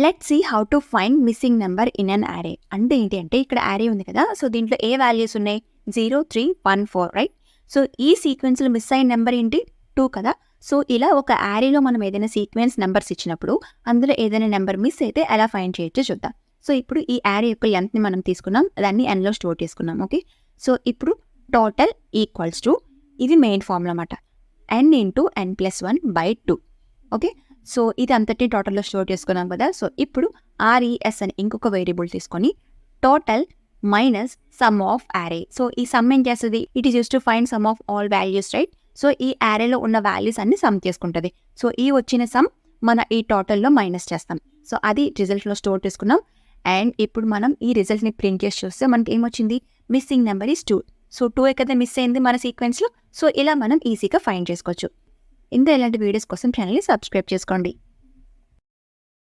Let's see how to find missing number in an array. అంటే ఏంటి అంటే ఇక్కడ యారే ఉంది కదా, సో దీంట్లో ఏ వాల్యూస్ ఉన్నాయి 0, 3, 1, 4 రైట్. సో ఈ సీక్వెన్స్లో మిస్ అయిన నెంబర్ ఏంటి 2 కదా. సో ఇలా ఒక యారేలో మనం ఏదైనా సీక్వెన్స్ నెంబర్స్ ఇచ్చినప్పుడు అందులో ఏదైనా నెంబర్ మిస్ అయితే ఎలా ఫైండ్ చేయొచ్చో చూద్దాం. సో ఇప్పుడు ఈ యారే యొక్క లెంత్ని మనం తీసుకున్నాం, దాన్ని ఎన్లో స్టోర్ చేసుకున్నాం. ఓకే, సో ఇప్పుడు టోటల్ ఈక్వల్స్ టు ఇది మెయిన్ ఫార్ములా అన్నమాట, n into n+1/2. Okay, so ఇది అంతటి టోటల్లో స్టోర్ చేసుకున్నాం కదా. సో ఇప్పుడు RES అని ఇంకొక వేరియబుల్ తీసుకొని total minus sum of array. So ఈ సమ్ ఏం చేస్తుంది, it is use to find some of all values right. So ఈ యారేలో ఉన్న వాల్యూస్ అన్ని సమ్ చేసుకుంటుంది. సో ఈ వచ్చిన సమ్ మన ఈ టోటల్లో మైనస్ చేస్తాం. సో అది రిజల్ట్లో స్టోర్ చేసుకున్నాం. అండ్ ఇప్పుడు మనం ఈ రిజల్ట్ని ప్రింట్ చేసి చూస్తే మనకి ఏమొచ్చింది, మిస్సింగ్ నెంబర్ ఈస్ 2. సో 2 కదా మిస్ అయింది మన సీక్వెన్స్లో. సో ఇలా మనం ఈజీగా ఫైండ్ చేసుకోవచ్చు. ఇంకా ఇలాంటి వీడియోస్ కోసం ఛానల్ని సబ్స్క్రైబ్ చేసుకోండి.